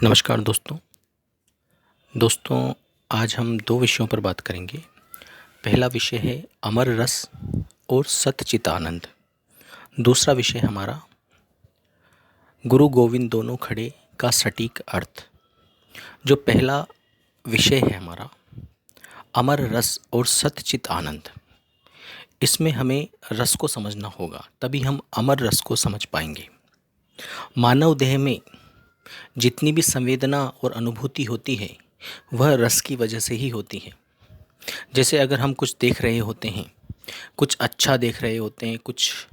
नमस्कार दोस्तों। आज हम दो विषयों पर बात करेंगे। पहला विषय है अमर रस और सतचितानंद। दूसरा विषय हमारा गुरु गोविंद दोनों खड़े का सटीक अर्थ। जो पहला विषय है हमारा अमर रस और सतचित आनंद, इसमें हमें रस को समझना होगा, तभी हम अमर रस को समझ पाएंगे। मानव देह में जितनी भी संवेदना और अनुभूति होती है वह रस की वजह से ही होती है। जैसे अगर हम कुछ देख रहे होते हैं, कुछ अच्छा देख रहे होते हैं, कुछ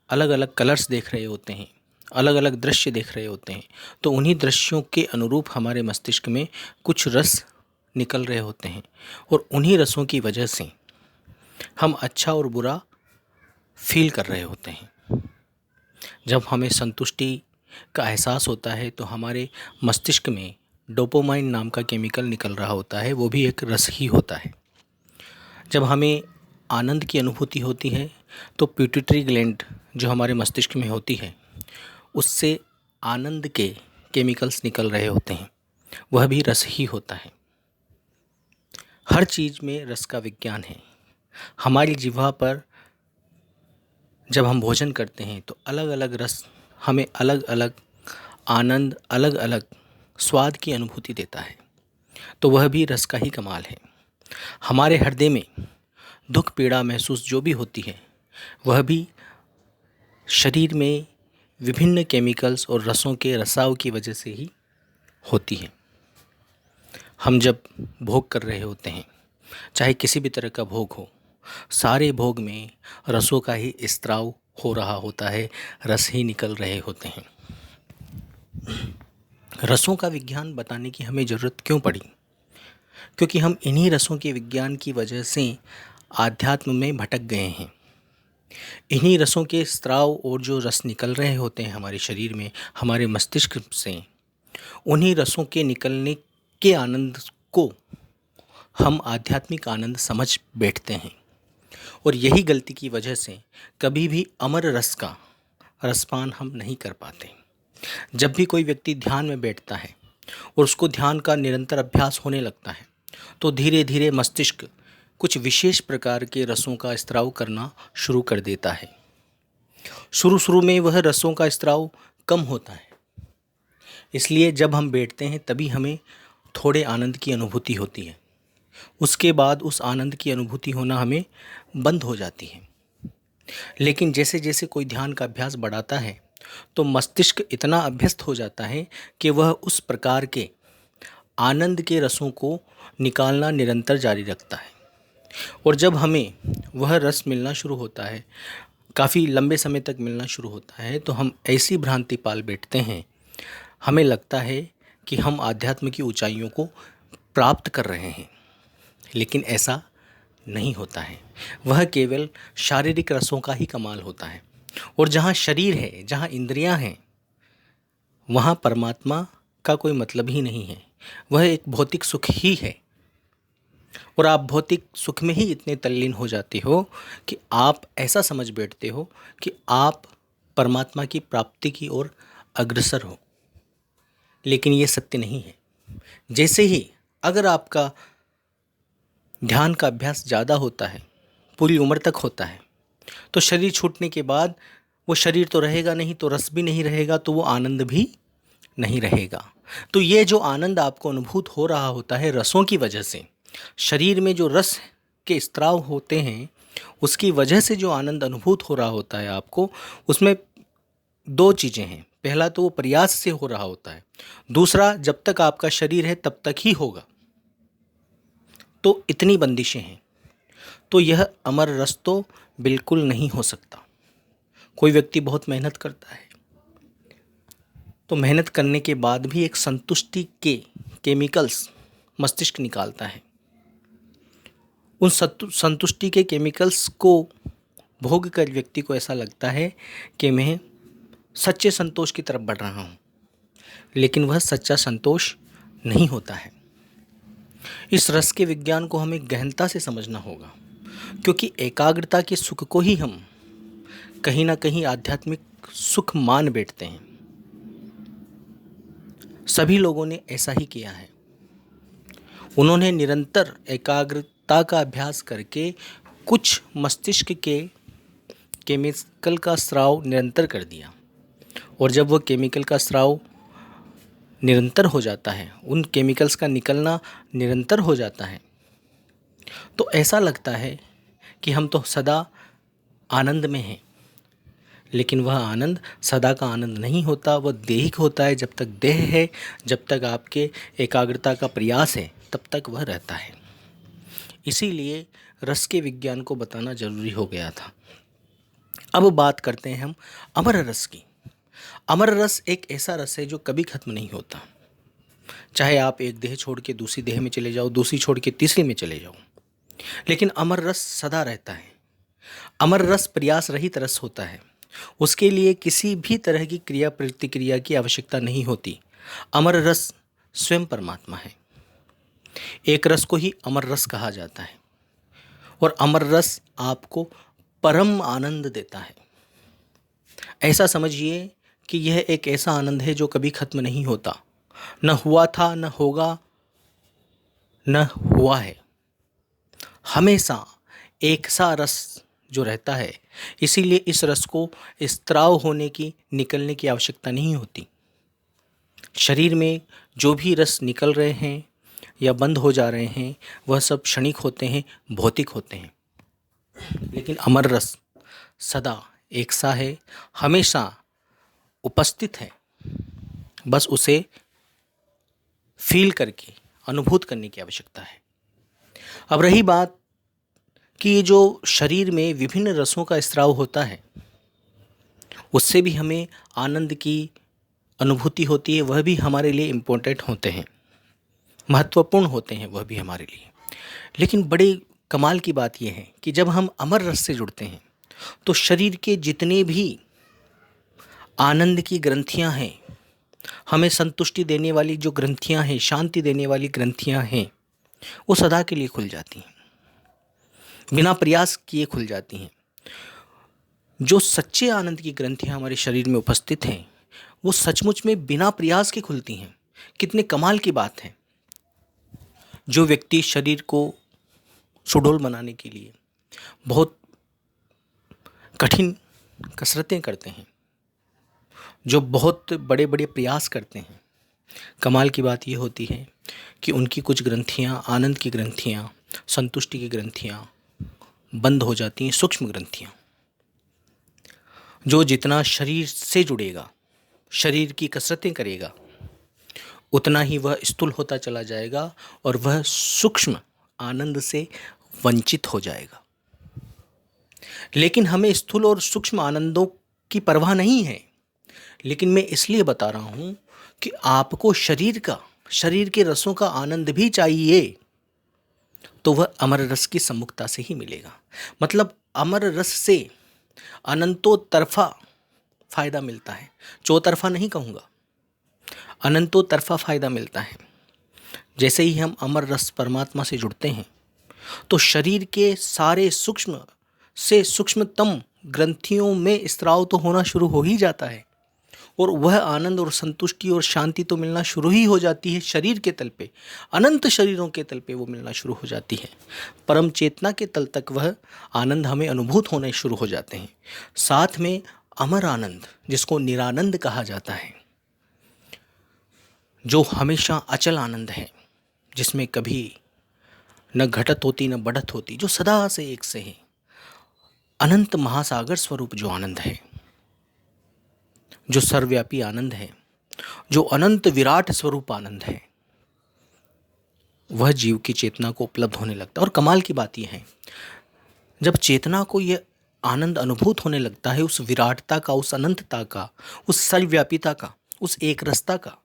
अलग अलग कलर्स देख रहे होते हैं, अलग अलग दृश्य देख रहे होते हैं, तो उन्हीं दृश्यों के अनुरूप हमारे मस्तिष्क में कुछ रस निकल रहे होते हैं और उन्हीं रसों की वजह से हम अच्छा और बुरा फील कर रहे होते हैं। जब हमें संतुष्टि का एहसास होता है तो हमारे मस्तिष्क में डोपामाइन नाम का केमिकल निकल रहा होता है, वो भी एक रस ही होता है। जब हमें आनंद की अनुभूति होती है तो पिट्यूटरी ग्लैंड जो हमारे मस्तिष्क में होती है, उससे आनंद के केमिकल्स निकल रहे होते हैं, वह भी रस ही होता है। हर चीज़ में रस का विज्ञान है। हमारी जिह्वा पर जब हम भोजन करते हैं तो अलग अलग रस हमें अलग अलग आनंद, अलग अलग स्वाद की अनुभूति देता है, तो वह भी रस का ही कमाल है। हमारे हृदय में दुख पीड़ा महसूस जो भी होती है वह भी शरीर में विभिन्न केमिकल्स और रसों के रसाव की वजह से ही होती है। हम जब भोग कर रहे होते हैं, चाहे किसी भी तरह का भोग हो, सारे भोग में रसों का ही स्त्राव हो रहा होता है, रस ही निकल रहे होते हैं। रसों का विज्ञान बताने की हमें ज़रूरत क्यों पड़ी? क्योंकि हम इन्हीं रसों के विज्ञान की वजह से आध्यात्म में भटक गए हैं। इन्हीं रसों के स्त्राव और जो रस निकल रहे होते हैं हमारे शरीर में, हमारे मस्तिष्क से, उन्हीं रसों के निकलने के आनंद को हम आध्यात्मिक आनंद समझ बैठते हैं और यही गलती की वजह से कभी भी अमर रस का रसपान हम नहीं कर पाते। जब भी कोई व्यक्ति ध्यान में बैठता है और उसको ध्यान का निरंतर अभ्यास होने लगता है तो धीरे धीरे मस्तिष्क कुछ विशेष प्रकार के रसों का स्त्राव करना शुरू कर देता है। शुरू में वह रसों का स्त्राव कम होता है, इसलिए जब हम बैठते हैं तभी हमें थोड़े आनंद की अनुभूति होती है। उसके बाद उस आनंद की अनुभूति होना हमें बंद हो जाती है। लेकिन जैसे जैसे कोई ध्यान का अभ्यास बढ़ाता है तो मस्तिष्क इतना अभ्यस्त हो जाता है कि वह उस प्रकार के आनंद के रसों को निकालना निरंतर जारी रखता है। और जब हमें वह रस मिलना शुरू होता है, काफ़ी लंबे समय तक मिलना शुरू होता है, तो हम ऐसी भ्रांति पाल बैठते हैं, हमें लगता है कि हम आध्यात्म की ऊंचाइयों को प्राप्त कर रहे हैं, लेकिन ऐसा नहीं होता है। वह केवल शारीरिक रसों का ही कमाल होता है। और जहाँ शरीर है, जहाँ इंद्रियां हैं, वहाँ परमात्मा का कोई मतलब ही नहीं है। वह एक भौतिक सुख ही है और आप भौतिक सुख में ही इतने तल्लीन हो जाते हो कि आप ऐसा समझ बैठते हो कि आप परमात्मा की प्राप्ति की ओर अग्रसर हो, लेकिन ये सत्य नहीं है। जैसे ही अगर आपका ध्यान का अभ्यास ज़्यादा होता है, पूरी उम्र तक होता है, तो शरीर छूटने के बाद वो शरीर तो रहेगा नहीं, तो रस भी नहीं रहेगा, तो वो आनंद भी नहीं रहेगा। तो ये जो आनंद आपको अनुभूत हो रहा होता है रसों की वजह से, शरीर में जो रस के स्त्राव होते हैं उसकी वजह से जो आनंद अनुभूत हो रहा होता है आपको, उसमें दो चीज़ें हैं। पहला तो वो प्रयास से हो रहा होता है, दूसरा जब तक आपका शरीर है तब तक ही होगा। तो इतनी बंदिशें हैं, तो यह अमर रस तो बिल्कुल नहीं हो सकता। कोई व्यक्ति बहुत मेहनत करता है तो मेहनत करने के बाद भी एक संतुष्टि के केमिकल्स मस्तिष्क निकालता है। उन संतुष्टि के केमिकल्स को भोग कर व्यक्ति को ऐसा लगता है कि मैं सच्चे संतोष की तरफ बढ़ रहा हूँ, लेकिन वह सच्चा संतोष नहीं होता है। इस रस के विज्ञान को हमें गहनता से समझना होगा, क्योंकि एकाग्रता के सुख को ही हम कहीं ना कहीं आध्यात्मिक सुख मान बैठते हैं। सभी लोगों ने ऐसा ही किया है। उन्होंने निरंतर एकाग्रता का अभ्यास करके कुछ मस्तिष्क के केमिकल का स्राव निरंतर कर दिया, और जब वह केमिकल का स्राव निरंतर हो जाता है, उन केमिकल्स का निकलना निरंतर हो जाता है, तो ऐसा लगता है कि हम तो सदा आनंद में हैं। लेकिन वह आनंद सदा का आनंद नहीं होता, वह देहिक होता है। जब तक देह है, जब तक आपके एकाग्रता का प्रयास है, तब तक वह रहता है। इसीलिए रस के विज्ञान को बताना जरूरी हो गया था। अब बात करते हैं हम अमर रस की। अमर रस एक ऐसा रस है जो कभी खत्म नहीं होता। चाहे आप एक देह छोड़ के दूसरी देह में चले जाओ, दूसरी छोड़ के तीसरी में चले जाओ, लेकिन अमर रस सदा रहता है। अमर रस प्रयास रहित रस होता है। उसके लिए किसी भी तरह की क्रिया प्रतिक्रिया की आवश्यकता नहीं होती। अमर रस स्वयं परमात्मा है। एक रस को ही अमर रस कहा जाता है, और अमर रस आपको परम आनंद देता है। ऐसा समझिए कि यह एक ऐसा आनंद है जो कभी खत्म नहीं होता, न हुआ था, न होगा, न हुआ है। हमेशा एक सा रस जो रहता है। इसीलिए इस रस को स्त्राव होने की, निकलने की आवश्यकता नहीं होती। शरीर में जो भी रस निकल रहे हैं या बंद हो जा रहे हैं, वह सब क्षणिक होते हैं, भौतिक होते हैं। लेकिन अमर रस सदा एक सा है, हमेशा उपस्थित है। बस उसे फील करके, अनुभूत करने की आवश्यकता है। अब रही बात कि ये जो शरीर में विभिन्न रसों का स्राव होता है, उससे भी हमें आनंद की अनुभूति होती है। वह भी हमारे लिए इम्पोर्टेंट होते हैं, महत्वपूर्ण होते हैं वह भी हमारे लिए। लेकिन बड़े कमाल की बात यह है कि जब हम अमर रस से जुड़ते हैं, तो शरीर के जितने भी आनंद की ग्रंथियां हैं, हमें संतुष्टि देने वाली जो ग्रंथियां हैं, शांति देने वाली ग्रंथियां हैं, वो सदा के लिए खुल जाती हैं, बिना प्रयास किए खुल जाती हैं। जो सच्चे आनंद की ग्रंथियां हमारे शरीर में उपस्थित हैं, वो सचमुच में बिना प्रयास के खुलती हैं। कितने कमाल की बात है। जो व्यक्ति शरीर को सुडौल बनाने के लिए बहुत कठिन कसरतें करते हैं, जो बहुत बड़े बड़े प्रयास करते हैं, कमाल की बात ये होती है कि उनकी कुछ ग्रंथियां, आनंद की ग्रंथियां, संतुष्टि की ग्रंथियां बंद हो जाती हैं। सूक्ष्म ग्रंथियां। जो जितना शरीर से जुड़ेगा, शरीर की कसरतें करेगा, उतना ही वह स्थूल होता चला जाएगा, और वह सूक्ष्म आनंद से वंचित हो जाएगा। लेकिन हमें स्थूल और सूक्ष्म आनंदों की परवाह नहीं है। लेकिन मैं इसलिए बता रहा हूं कि आपको शरीर के रसों का आनंद भी चाहिए, तो वह अमर रस की सम्मुखता से ही मिलेगा। मतलब अमर रस से अनंतों तरफा फायदा मिलता है। चौतरफा नहीं कहूँगा, अनंतों तरफा फायदा मिलता है। जैसे ही हम अमर रस परमात्मा से जुड़ते हैं, तो शरीर के सारे सूक्ष्म से सूक्ष्मतम ग्रंथियों में स्राव तो होना शुरू हो ही जाता है, और वह आनंद और संतुष्टि और शांति तो मिलना शुरू ही हो जाती है। शरीर के तल पे, अनंत शरीरों के तल पे वो मिलना शुरू हो जाती है। परम चेतना के तल तक वह आनंद हमें अनुभूत होने शुरू हो जाते हैं। साथ में अमर आनंद, जिसको निरानंद कहा जाता है, जो हमेशा अचल आनंद है, जिसमें कभी न घटत होती न बढ़त होती, जो सदा से एक से है, अनंत महासागर स्वरूप जो आनंद है, जो सर्वव्यापी आनंद है, जो अनंत विराट स्वरूप आनंद है, वह जीव की चेतना को उपलब्ध होने लगता है। और कमाल की बात यह है, जब चेतना को यह आनंद अनुभूत होने लगता है, उस विराटता का, उस अनंतता का, उस सर्वव्यापीता का, उस एक रसता का,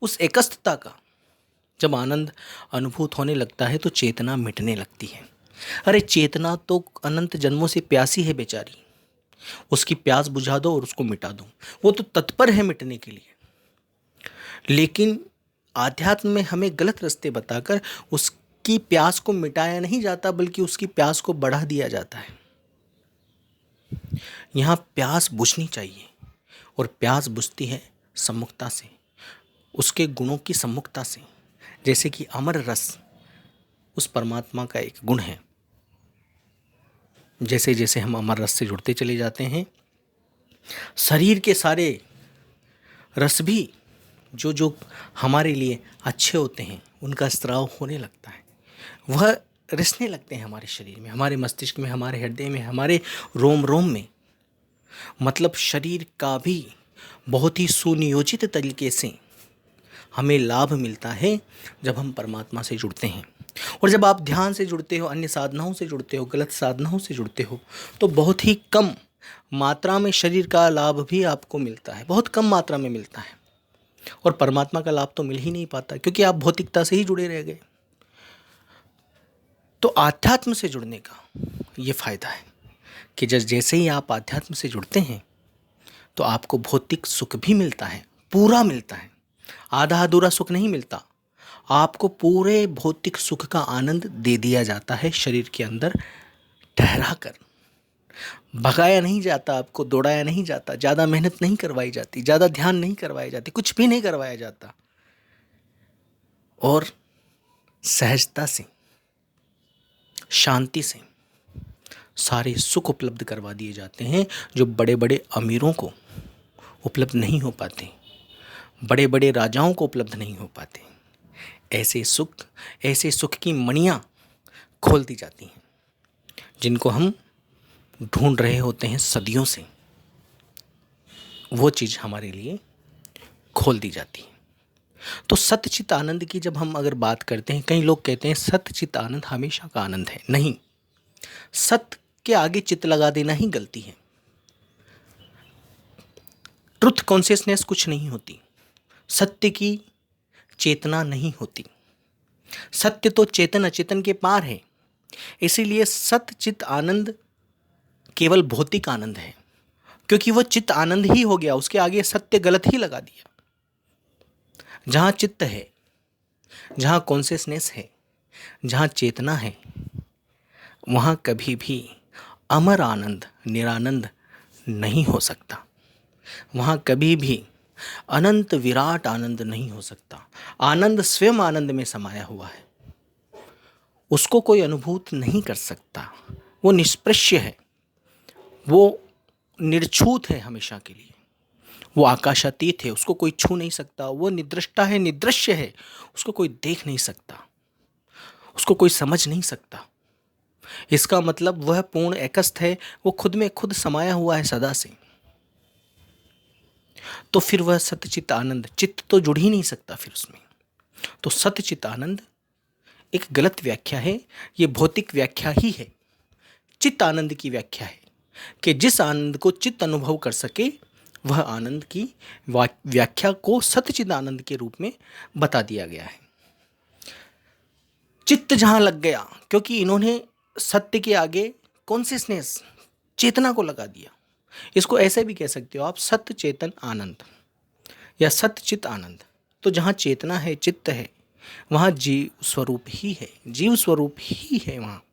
उस एकस्थता का जब आनंद अनुभूत होने लगता है, तो चेतना मिटने लगती है। अरे चेतना तो अनंत जन्मों से प्यासी है बेचारी, उसकी प्यास बुझा दो और उसको मिटा दो, वो तो तत्पर है मिटने के लिए। लेकिन आध्यात्म में हमें गलत रास्ते बताकर उसकी प्यास को मिटाया नहीं जाता, बल्कि उसकी प्यास को बढ़ा दिया जाता है। यहाँ प्यास बुझनी चाहिए, और प्यास बुझती है सम्मुखता से, उसके गुणों की सम्मुखता से। जैसे कि अमर रस उस परमात्मा का एक गुण है। जैसे जैसे हम अमर रस से जुड़ते चले जाते हैं, शरीर के सारे रस भी जो जो हमारे लिए अच्छे होते हैं उनका स्राव होने लगता है। वह रिसने लगते हैं हमारे शरीर में, हमारे मस्तिष्क में, हमारे हृदय में, हमारे रोम रोम में। मतलब शरीर का भी बहुत ही सुनियोजित तरीके से हमें लाभ मिलता है जब हम परमात्मा से जुड़ते हैं। और जब आप ध्यान से जुड़ते हो, अन्य साधनाओं से जुड़ते हो, गलत साधनाओं से जुड़ते हो, तो बहुत ही कम मात्रा में शरीर का लाभ भी आपको मिलता है, बहुत कम मात्रा में मिलता है। और परमात्मा का लाभ तो मिल ही नहीं पाता, क्योंकि आप भौतिकता से ही जुड़े रह गए। तो आध्यात्म से जुड़ने का ये फायदा है कि जैसे ही आप आध्यात्म से जुड़ते हैं तो आपको भौतिक सुख भी मिलता है, पूरा मिलता है, आधा अधूरा सुख नहीं मिलता। आपको पूरे भौतिक सुख का आनंद दे दिया जाता है, शरीर के अंदर ठहरा कर। भगाया नहीं जाता, आपको दौड़ाया नहीं जाता, ज़्यादा मेहनत नहीं करवाई जाती, ज़्यादा ध्यान नहीं करवाई जाती, कुछ भी नहीं करवाया जाता। और सहजता से, शांति से सारे सुख उपलब्ध करवा दिए जाते हैं, जो बड़े बड़े अमीरों को उपलब्ध नहीं हो पाते, बड़े बड़े राजाओं को उपलब्ध नहीं हो पाते। ऐसे सुख की मणियाँ खोल दी जाती हैं, जिनको हम ढूंढ रहे होते हैं सदियों से। वो चीज़ हमारे लिए खोल दी जाती है। तो सतचित आनंद की जब हम अगर बात करते हैं, कई लोग कहते हैं सतचित आनंद हमेशा का आनंद है। नहीं, सत्य के आगे चित लगा देना ही गलती है। ट्रुथ कॉन्शियसनेस कुछ नहीं होती, सत्य की चेतना नहीं होती। सत्य तो चेतन अचेतन के पार है। इसीलिए सतचित आनंद केवल भौतिक आनंद है, क्योंकि वो चित्त आनंद ही हो गया, उसके आगे सत्य गलत ही लगा दिया। जहाँ चित्त है, जहाँ कॉन्शियसनेस है, जहाँ चेतना है, वहाँ कभी भी अमर आनंद, निरानंद नहीं हो सकता। वहाँ कभी भी अनंत विराट आनंद नहीं हो सकता। आनंद स्वयं आनंद में समाया हुआ है, उसको कोई अनुभूत नहीं कर सकता। वो निष्प्रश्य है, वो निर्छूत है हमेशा के लिए। वो आकाशातीत है, उसको कोई छू नहीं सकता। वो निदृष्टा है, निदृश्य है, उसको कोई देख नहीं सकता, उसको कोई समझ नहीं सकता। इसका मतलब वह पूर्ण एकस्थ है, वो खुद में खुद समाया हुआ है सदा से। तो फिर वह सतचित आनंद, चित्त तो जुड़ ही नहीं सकता फिर उसमें। तो सतचित आनंद एक गलत व्याख्या है, ये भौतिक व्याख्या ही है। चित्त आनंद की व्याख्या है कि जिस आनंद को चित्त अनुभव कर सके, वह आनंद की व्याख्या को सतचित आनंद के रूप में बता दिया गया है। चित्त जहाँ लग गया, क्योंकि इन्होंने सत्य के आगे कॉन्शियसनेस, चेतना को लगा दिया। इसको ऐसे भी कह सकते हो आप, सत्य चेतन आनंद या सतचित आनंद। तो जहाँ चेतना है, चित्त है, वहाँ जीव स्वरूप ही है, जीव स्वरूप ही है वहाँ।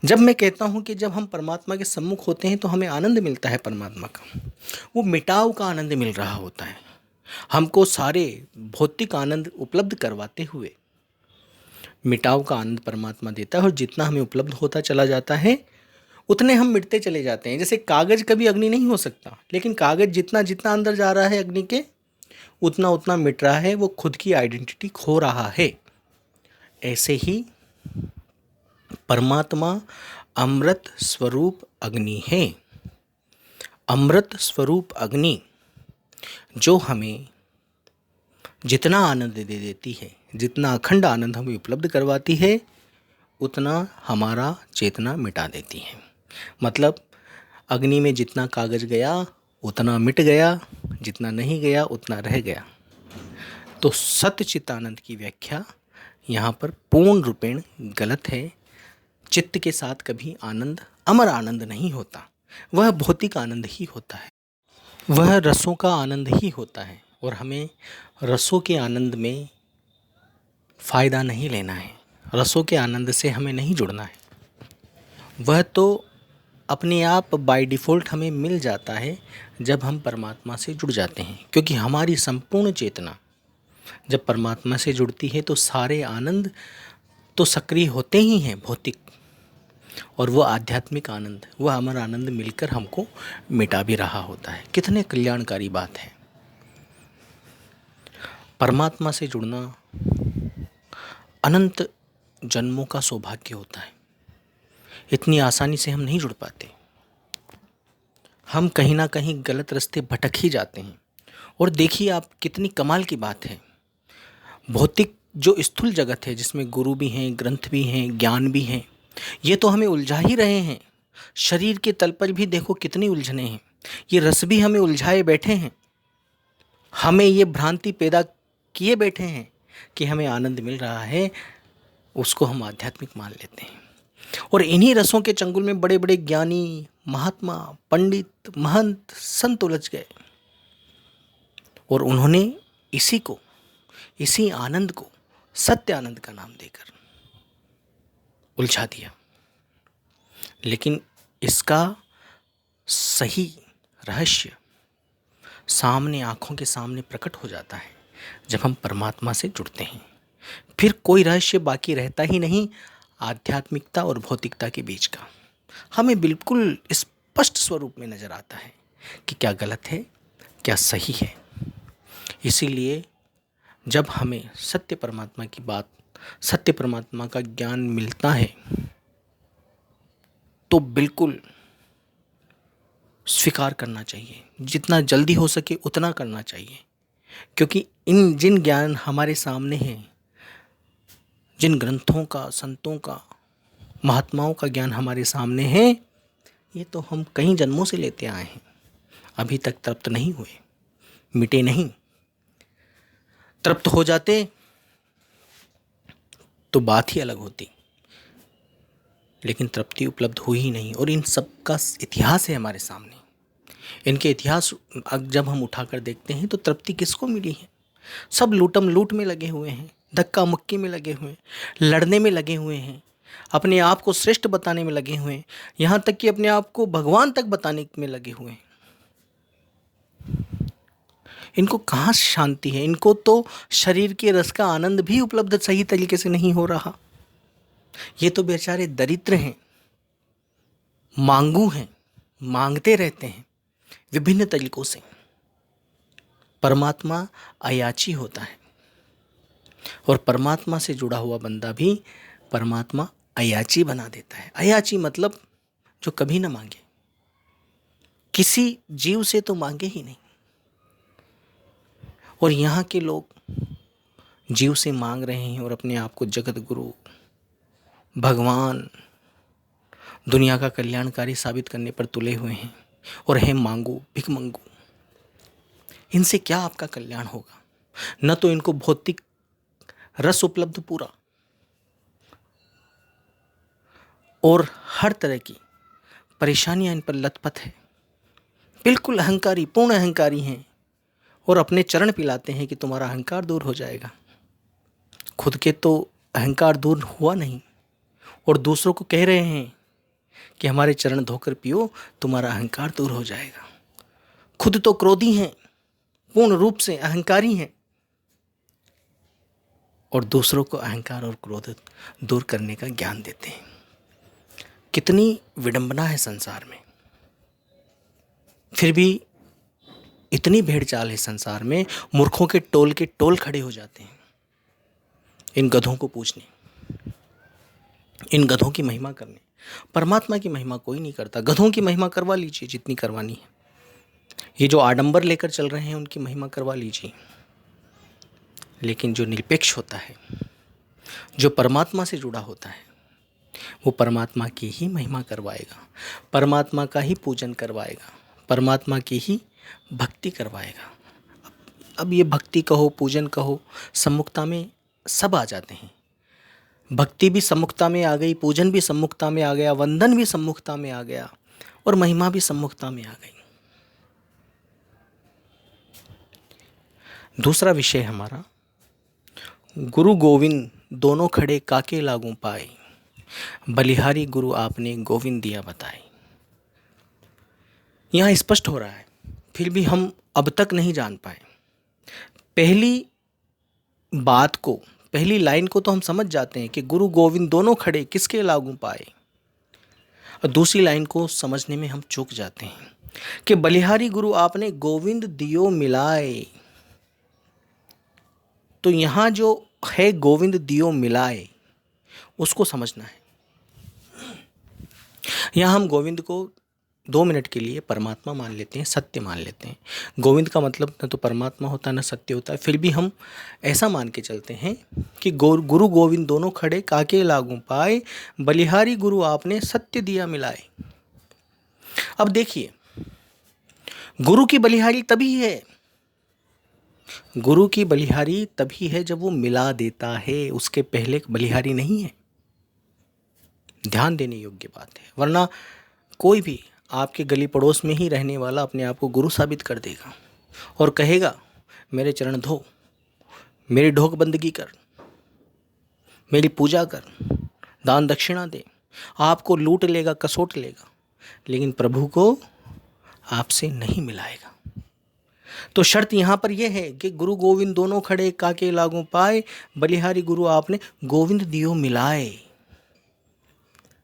जब मैं कहता हूँ कि जब हम परमात्मा के सम्मुख होते हैं तो हमें आनंद मिलता है परमात्मा का, वो मिटाव का आनंद मिल रहा होता है। हमको सारे भौतिक आनंद उपलब्ध करवाते हुए मिटाव का आनंद परमात्मा देता है। और जितना हमें उपलब्ध होता चला जाता है, उतने हम मिटते चले जाते हैं। जैसे कागज़ कभी अग्नि नहीं हो सकता, लेकिन कागज़ जितना जितना अंदर जा रहा है अग्नि के, उतना उतना मिट रहा है, वो खुद की आइडेंटिटी खो रहा है। ऐसे ही परमात्मा अमृत स्वरूप अग्नि है। अमृत स्वरूप अग्नि जो हमें जितना आनंद दे देती है, जितना अखंड आनंद हमें उपलब्ध करवाती है, उतना हमारा चेतना मिटा देती है। मतलब अग्नि में जितना कागज़ गया उतना मिट गया, जितना नहीं गया उतना रह गया। तो सतचित आनंद की व्याख्या यहाँ पर पूर्ण रूपेण गलत है। चित्त के साथ कभी आनंद, अमर आनंद नहीं होता, वह भौतिक आनंद ही होता है, वह रसों का आनंद ही होता है। और हमें रसों के आनंद में फ़ायदा नहीं लेना है, रसों के आनंद से हमें नहीं जुड़ना है। वह तो अपने आप बाय डिफ़ॉल्ट हमें मिल जाता है जब हम परमात्मा से जुड़ जाते हैं, क्योंकि हमारी संपूर्ण चेतना जब परमात्मा से जुड़ती है तो सारे आनंद तो सक्रिय होते ही हैं भौतिक, और वो आध्यात्मिक आनंद, वह अमर आनंद मिलकर हमको मिटा भी रहा होता है। कितने कल्याणकारी बात है। परमात्मा से जुड़ना अनंत जन्मों का सौभाग्य होता है। इतनी आसानी से हम नहीं जुड़ पाते। हम कहीं ना कहीं गलत रास्ते भटक ही जाते हैं। और देखिए आप, कितनी कमाल की बात है, भौतिक जो स्थूल जगत है जिसमें गुरु भी हैं, ग्रंथ भी हैं, ज्ञान भी हैं, ये तो हमें उलझा ही रहे हैं। शरीर के तल पर भी देखो कितनी उलझने हैं। ये रस भी हमें उलझाए बैठे हैं, हमें ये भ्रांति पैदा किए बैठे हैं कि हमें आनंद मिल रहा है, उसको हम आध्यात्मिक मान लेते हैं। और इन्हीं रसों के चंगुल में बड़े बड़े ज्ञानी, महात्मा, पंडित, महंत, संत उलझ गए, और उन्होंने इसी आनंद को सत्य आनंद का नाम देकर उलझा दिया। लेकिन इसका सही रहस्य सामने, आंखों के सामने प्रकट हो जाता है जब हम परमात्मा से जुड़ते हैं। फिर कोई रहस्य बाकी रहता ही नहीं आध्यात्मिकता और भौतिकता के बीच का। हमें बिल्कुल स्पष्ट स्वरूप में नजर आता है कि क्या गलत है, क्या सही है। इसीलिए जब हमें सत्य परमात्मा की बात, सत्य परमात्मा का ज्ञान मिलता है तो बिल्कुल स्वीकार करना चाहिए, जितना जल्दी हो सके उतना करना चाहिए। क्योंकि जिन ज्ञान हमारे सामने हैं, जिन ग्रंथों का, संतों का, महात्माओं का ज्ञान हमारे सामने है, ये तो हम कई जन्मों से लेते आए हैं, अभी तक तृप्त नहीं हुए, मिटे नहीं। तृप्त हो जाते तो बात ही अलग होती, लेकिन तृप्ति उपलब्ध हुई ही नहीं। और इन सब का इतिहास है हमारे सामने। इनके इतिहास जब हम उठाकर देखते हैं तो तृप्ति किसको मिली है? सब लूटम लूट में लगे हुए हैं, धक्का मुक्की में लगे हुए हैं, लड़ने में लगे हुए हैं, अपने आप को श्रेष्ठ बताने में लगे हुए हैं, यहाँ तक कि अपने आप को भगवान तक बताने में लगे हुए हैं। इनको कहाँ शांति है? इनको तो शरीर के रस का आनंद भी उपलब्ध सही तरीके से नहीं हो रहा। ये तो बेचारे दरिद्र हैं, मांगू हैं, मांगते रहते हैं विभिन्न तरीकों से। परमात्मा अयाची होता है, और परमात्मा से जुड़ा हुआ बंदा भी परमात्मा अयाची बना देता है। अयाची मतलब जो कभी ना मांगे, किसी जीव से तो मांगे ही नहीं। और यहाँ के लोग जीव से मांग रहे हैं और अपने आप को जगत गुरु, भगवान, दुनिया का कल्याणकारी साबित करने पर तुले हुए हैं, और हैं मांगू, भिखमंगू। इनसे क्या आपका कल्याण होगा? न तो इनको भौतिक रस उपलब्ध पूरा, और हर तरह की परेशानियां इन पर लथपथ है। बिल्कुल अहंकारी, पूर्ण अहंकारी हैं, और अपने चरण पिलाते हैं कि तुम्हारा अहंकार दूर हो जाएगा। खुद के तो अहंकार दूर हुआ नहीं, और दूसरों को कह रहे हैं कि हमारे चरण धोकर पियो, तुम्हारा अहंकार दूर हो जाएगा। खुद तो क्रोधी हैं, पूर्ण रूप से अहंकारी हैं, और दूसरों को अहंकार और क्रोध दूर करने का ज्ञान देते हैं। कितनी विडंबना है संसार में। फिर भी इतनी भेड़ चाल है संसार में, मूर्खों के टोल खड़े हो जाते हैं इन गधों को पूजने, इन गधों की महिमा करने। परमात्मा की महिमा कोई नहीं करता। गधों की महिमा करवा लीजिए जितनी करवानी है। ये जो आडंबर लेकर चल रहे हैं उनकी महिमा करवा लीजिए। लेकिन जो निरपेक्ष होता है, जो परमात्मा से जुड़ा होता है, वो परमात्मा की ही महिमा करवाएगा, परमात्मा का ही पूजन करवाएगा, परमात्मा की ही भक्ति करवाएगा। अब ये भक्ति कहो, पूजन कहो, सम्मुखता में सब आ जाते हैं। भक्ति भी सम्मुखता में आ गई, पूजन भी सम्मुखता में आ गया, वंदन भी सम्मुखता में आ गया, और महिमा भी सम्मुखता में आ गई। दूसरा विषय हमारा, गुरु गोविंद दोनों खड़े काके लागू पाए, बलिहारी गुरु आपने गोविंद दिया बताए। यहाँ स्पष्ट हो रहा है, फिर भी हम अब तक नहीं जान पाए। पहली बात को, पहली लाइन को तो हम समझ जाते हैं कि गुरु गोविंद दोनों खड़े किसके लागू पाए, और दूसरी लाइन को समझने में हम चूक जाते हैं कि बलिहारी गुरु आपने गोविंद दियो मिलाए। तो यहाँ जो है गोविंद दियो मिलाए, उसको समझना है। यहाँ हम गोविंद को 2 मिनट के लिए परमात्मा मान लेते हैं, सत्य मान लेते हैं। गोविंद का मतलब न तो परमात्मा होता है न सत्य होता है, फिर भी हम ऐसा मान के चलते हैं कि गुरु गोविंद दोनों खड़े काके लागू पाए, बलिहारी गुरु आपने सत्य दिया मिलाए। अब देखिए, गुरु की बलिहारी तभी है, गुरु की बलिहारी तभी है जब वो मिला देता है, उसके पहले बलिहारी नहीं है। ध्यान देने योग्य बात है, वरना कोई भी आपके गली पड़ोस में ही रहने वाला अपने आप को गुरु साबित कर देगा और कहेगा मेरे चरण धो, मेरी ढोक बंदगी कर, मेरी पूजा कर, दान दक्षिणा दे। आपको लूट लेगा, कसोट लेगा, लेकिन प्रभु को आपसे नहीं मिलाएगा। तो शर्त यहाँ पर यह है कि गुरु गोविंद दोनों खड़े काके लागू पाए, बलिहारी गुरु आपने गोविंद दियो मिलाए।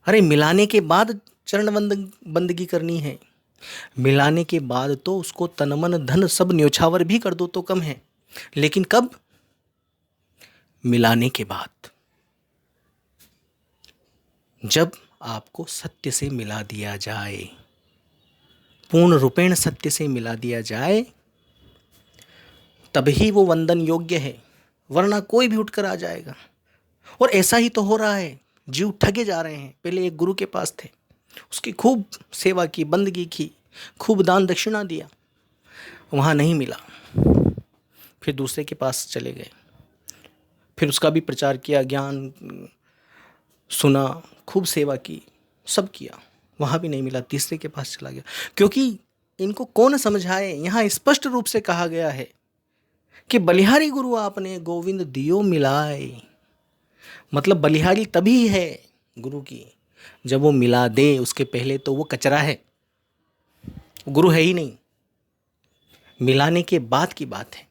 अरे मिलाने के बाद चरण बंदगी करनी है, मिलाने के बाद तो उसको तन मन धन सब न्योछावर भी कर दो तो कम है, लेकिन कब? मिलाने के बाद, जब आपको सत्य से मिला दिया जाए, पूर्ण रूपेण सत्य से मिला दिया जाए, तभी वो वंदन योग्य है, वरना कोई भी उठकर आ जाएगा। और ऐसा ही तो हो रहा है, जीव ठगे जा रहे हैं। पहले एक गुरु के पास थे, उसकी खूब सेवा की, बंदगी की, खूब दान दक्षिणा दिया, वहाँ नहीं मिला, फिर दूसरे के पास चले गए, फिर उसका भी प्रचार किया, ज्ञान सुना, खूब सेवा की, सब किया, वहाँ भी नहीं मिला, तीसरे के पास चला गया। क्योंकि इनको कौन समझाए? यहाँ स्पष्ट रूप से कहा गया है कि बलिहारी गुरु आपने गोविंद दियो मिलाए। मतलब बलिहारी तभी है गुरु की जब वो मिला दे, उसके पहले तो वो कचरा है, गुरु है ही नहीं। मिलाने के बाद की बात है।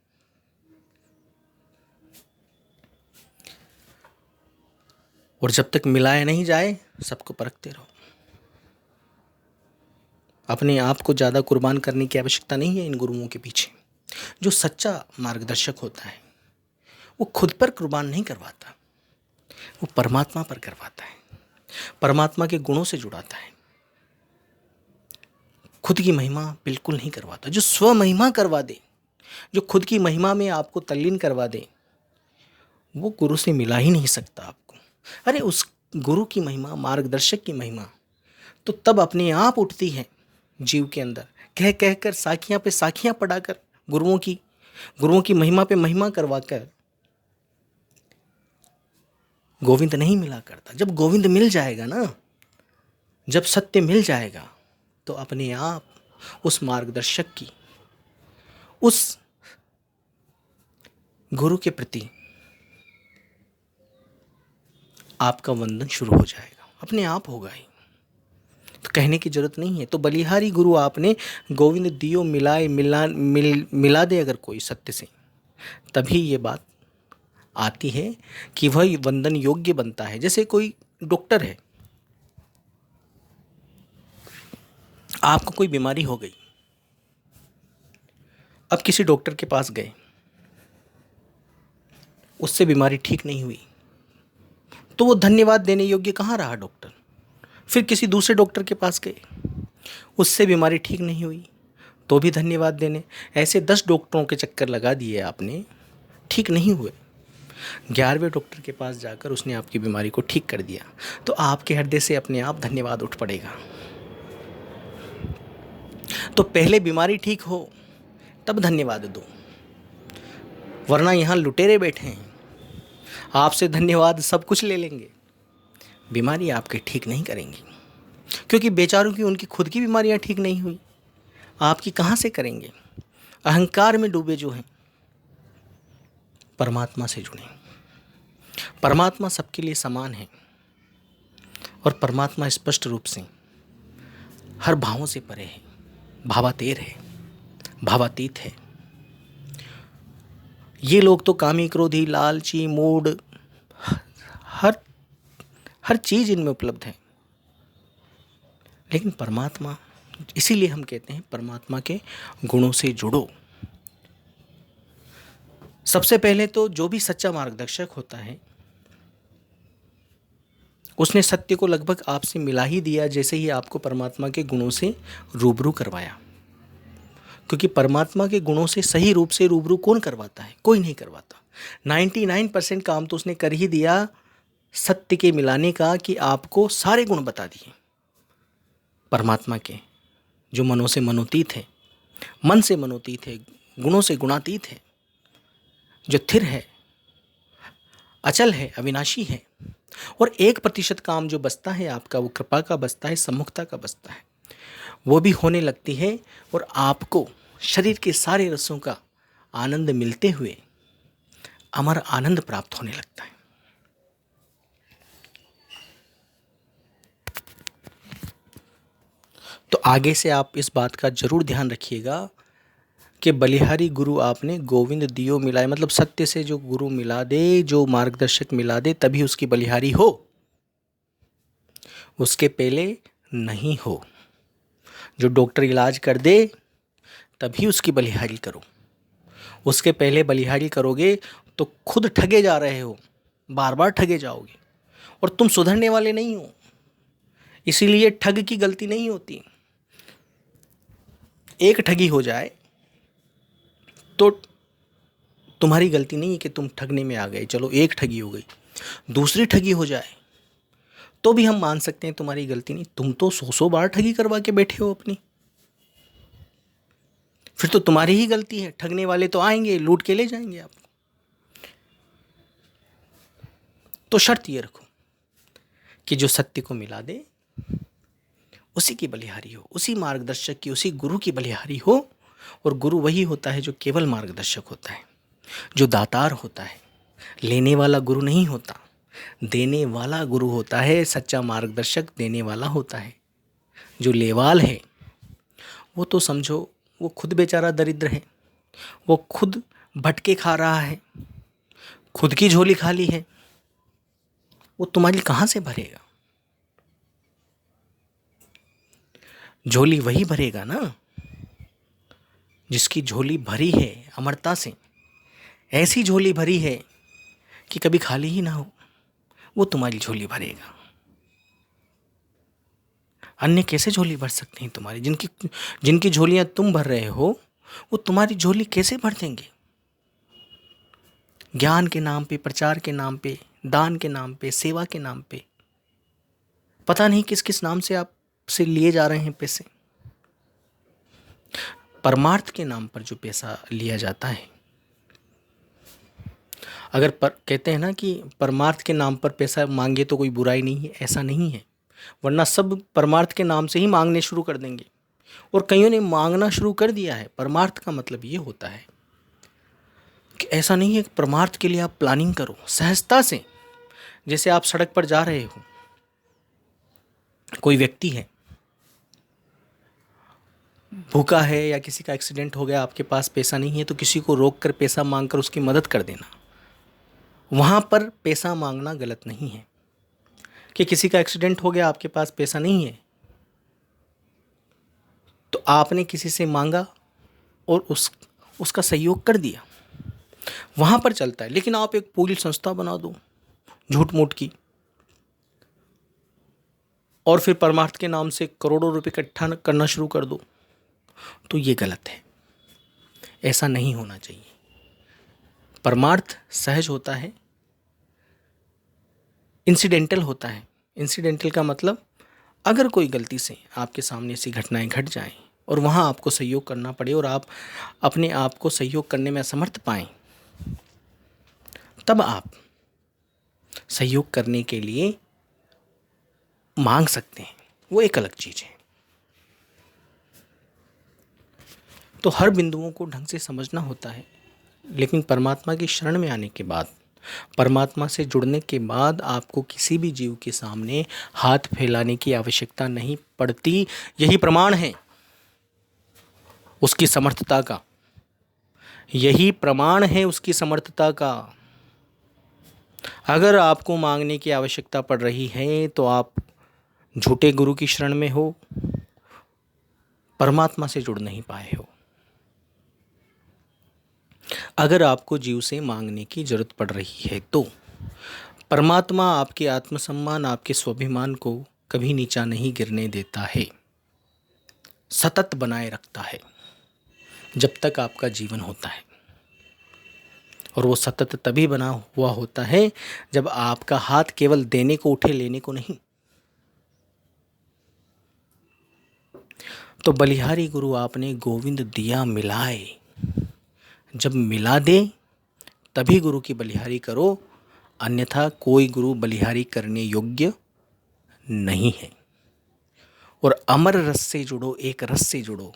और जब तक मिलाया नहीं जाए, सबको परखते रहो। अपने आप को ज़्यादा कुर्बान करने की आवश्यकता नहीं है इन गुरुओं के पीछे। जो सच्चा मार्गदर्शक होता है वो खुद पर कुर्बान नहीं करवाता, वो परमात्मा पर करवाता है, परमात्मा के गुणों से जुड़ाता है, खुद की महिमा बिल्कुल नहीं करवाता। जो स्व महिमा करवा दे, जो खुद की महिमा में आपको तल्लीन करवा दे, वो गुरु से मिला ही नहीं सकता आपको। अरे उस गुरु की महिमा, मार्गदर्शक की महिमा तो तब अपने आप उठती है जीव के अंदर, कह कह कर, साखियाँ पे साखियाँ पढ़ाकर, गुरुओं की महिमा पे महिमा करवाकर। गोविंद नहीं मिला करता। जब गोविंद मिल जाएगा ना, जब सत्य मिल जाएगा, तो अपने आप उस मार्गदर्शक की, उस गुरु के प्रति आपका वंदन शुरू हो जाएगा, अपने आप होगा ही, तो कहने की जरूरत नहीं है। तो बलिहारी गुरु आपने गोविंद दियो मिलाए, मिला दे अगर कोई सत्य से, तभी ये बात आती है कि वह वंदन योग्य बनता है। जैसे कोई डॉक्टर है, आपको कोई बीमारी हो गई, अब किसी डॉक्टर के पास गए, उससे बीमारी ठीक नहीं हुई, तो वो धन्यवाद देने योग्य कहाँ रहा डॉक्टर? फिर किसी दूसरे डॉक्टर के पास गए, उससे बीमारी ठीक नहीं हुई, तो भी धन्यवाद देने। ऐसे 10 डॉक्टरों के चक्कर लगा दिए आपने, ठीक नहीं हुए। 11वें डॉक्टर के पास जाकर उसने आपकी बीमारी को ठीक कर दिया, तो आपके हृदय से अपने आप धन्यवाद उठ पड़ेगा। तो पहले बीमारी ठीक हो, तब धन्यवाद दो, वरना यहाँ लुटेरे बैठे हैं, आपसे धन्यवाद सब कुछ ले लेंगे, बीमारी आपके ठीक नहीं करेंगी। क्योंकि बेचारों की, उनकी खुद की बीमारियाँ ठीक नहीं हुई, आपकी कहाँ से करेंगे? अहंकार में डूबे जो हैं, परमात्मा से जुड़ें। परमात्मा सबके लिए समान है, और परमात्मा स्पष्ट रूप से हर भावों से परे है, भावातेर है, भावातीत है। ये लोग तो कामी क्रोधी लालची मूड हर हर चीज़ इनमें उपलब्ध है। लेकिन परमात्मा, इसीलिए हम कहते हैं परमात्मा के गुणों से जुड़ो। सबसे पहले तो जो भी सच्चा मार्गदर्शक होता है उसने सत्य को लगभग आपसे मिला ही दिया जैसे ही आपको परमात्मा के गुणों से रूबरू करवाया। क्योंकि परमात्मा के गुणों से सही रूप से रूबरू कौन करवाता है? कोई नहीं करवाता। 99% काम तो उसने कर ही दिया सत्य के मिलाने का, कि आपको सारे गुण बता दिए परमात्मा के, जो मनों से मनोतीत है, मन से मनोतीत है, गुणों से गुणातीत है, जो स्थिर है, अचल है, अविनाशी है। और 1% काम जो बचता है आपका, वो कृपा का बचता है, सम्मुखता का बचता है, वो भी होने लगती है और आपको शरीर के सारे रसों का आनंद मिलते हुए अमर आनंद प्राप्त होने लगता है। तो आगे से आप इस बात का जरूर ध्यान रखिएगा कि बलिहारी गुरु आपने गोविंद दियो मिलाए, मतलब सत्य से जो गुरु मिला दे, जो मार्गदर्शक मिला दे, तभी उसकी बलिहारी हो, उसके पहले नहीं हो। जो डॉक्टर इलाज कर दे तभी उसकी बलिहारी करो, उसके पहले बलिहारी करोगे तो खुद ठगे जा रहे हो, बार बार ठगे जाओगे और तुम सुधरने वाले नहीं हो। इसीलिए ठग की गलती नहीं होती। एक ठगी हो जाए तो तुम्हारी गलती नहीं है कि तुम ठगने में आ गए, चलो एक ठगी हो गई, दूसरी ठगी हो जाए तो भी हम मान सकते हैं तुम्हारी गलती नहीं। तुम तो 100 बार ठगी करवा के बैठे हो अपनी, फिर तो तुम्हारी ही गलती है। ठगने वाले तो आएंगे, लूट के ले जाएंगे आपको। तो शर्त ये रखो कि जो सत्य को मिला दे उसी की बलिहारी हो, उसी मार्गदर्शक की, उसी गुरु की बलिहारी हो। और गुरु वही होता है जो केवल मार्गदर्शक होता है, जो दातार होता है। लेने वाला गुरु नहीं होता, देने वाला गुरु होता है। सच्चा मार्गदर्शक देने वाला होता है। जो लेवाल है वो तो समझो वो खुद बेचारा दरिद्र है, वो खुद भटके खा रहा है, खुद की झोली खाली है, वो तुम्हारी कहाँ से भरेगा? झोली वही भरेगा ना जिसकी झोली भरी है अमरता से, ऐसी झोली भरी है कि कभी खाली ही ना हो, वो तुम्हारी झोली भरेगा। अन्य कैसे झोली भर सकते हैं तुम्हारी? जिनकी झोलियां तुम भर रहे हो वो तुम्हारी झोली कैसे भर देंगे? ज्ञान के नाम पे, प्रचार के नाम पे, दान के नाम पे, सेवा के नाम पे, पता नहीं किस किस नाम से आपसे लिए जा रहे हैं पैसे। परमार्थ के नाम पर जो पैसा लिया जाता है, अगर कहते हैं ना कि परमार्थ के नाम पर पैसा मांगे तो कोई बुराई नहीं है, ऐसा नहीं है। वरना सब परमार्थ के नाम से ही मांगने शुरू कर देंगे, और कईयों ने मांगना शुरू कर दिया है। परमार्थ का मतलब ये होता है कि ऐसा नहीं है कि परमार्थ के लिए आप प्लानिंग करो सहजता से। जैसे आप सड़क पर जा रहे हो, कोई व्यक्ति है, भूखा है या किसी का एक्सीडेंट हो गया, आपके पास पैसा नहीं है, तो किसी को रोक कर पैसा मांग कर उसकी मदद कर देना। वहाँ पर पैसा मांगना गलत नहीं है। कि किसी का एक्सीडेंट हो गया, आपके पास पैसा नहीं है, तो आपने किसी से मांगा और उसका सहयोग कर दिया, वहाँ पर चलता है। लेकिन आप एक पूरी संस्था बना दो झूठ मूठ की, और फिर परमार्थ के नाम से करोड़ों रुपए इकट्ठा करना शुरू कर दो, तो ये गलत है। ऐसा नहीं होना चाहिए। परमार्थ सहज होता है, इंसिडेंटल होता है। इंसिडेंटल का मतलब अगर कोई गलती से आपके सामने ऐसी घटनाएं घट जाएं और वहाँ आपको सहयोग करना पड़े और आप अपने आप को सहयोग करने में असमर्थ पाएं, तब आप सहयोग करने के लिए मांग सकते हैं, वो एक अलग चीज़ है। तो हर बिंदुओं को ढंग से समझना होता है। लेकिन परमात्मा की शरण में आने के बाद, परमात्मा से जुड़ने के बाद आपको किसी भी जीव के सामने हाथ फैलाने की आवश्यकता नहीं पड़ती। यही प्रमाण है उसकी समर्थता का। यही प्रमाण है उसकी समर्थता का। अगर आपको मांगने की आवश्यकता पड़ रही है तो आप झूठे गुरु की शरण में हो, परमात्मा से जुड़ नहीं पाए हो। अगर आपको जीव से मांगने की जरूरत पड़ रही है तो परमात्मा आपके आत्मसम्मान, आपके स्वाभिमान को कभी नीचा नहीं गिरने देता है, सतत बनाए रखता है जब तक आपका जीवन होता है। और वो सतत तभी बना हुआ होता है जब आपका हाथ केवल देने को उठे, लेने को नहीं। तो बलिहारी गुरु आपने गोविंद दिया मिलाए, जब मिला दे तभी गुरु की बलिहारी करो, अन्यथा कोई गुरु बलिहारी करने योग्य नहीं है। और अमर रस से जुड़ो, एक रस से जुड़ो,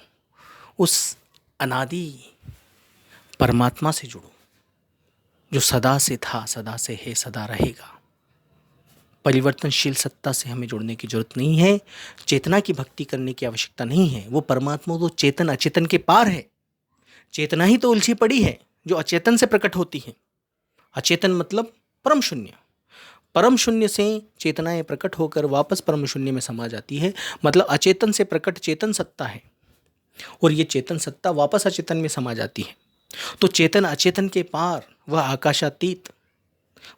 उस अनादि परमात्मा से जुड़ो जो सदा से था, सदा से है, सदा रहेगा। परिवर्तनशील सत्ता से हमें जुड़ने की जरूरत नहीं है, चेतना की भक्ति करने की आवश्यकता नहीं है। वो परमात्मा तो चेतन अचेतन के पार है। चेतना ही तो उलझी पड़ी है जो अचेतन से प्रकट होती है। अचेतन मतलब परम शून्य। परम शून्य से चेतनाएं प्रकट होकर वापस परम शून्य में समा जाती है। मतलब अचेतन से प्रकट चेतन सत्ता है और ये चेतन सत्ता वापस अचेतन में समा जाती है। तो चेतन अचेतन के पार, वह आकाशातीत,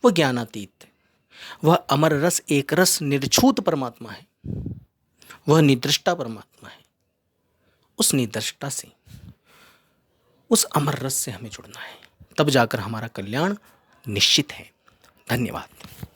वह ज्ञानातीत, वह अमर रस, एक रस, निर्छूत परमात्मा है। वह निदृष्टा परमात्मा है। उस निदृष्टा से, उस अमर रस से हमें जुड़ना है, तब जाकर हमारा कल्याण निश्चित है। धन्यवाद।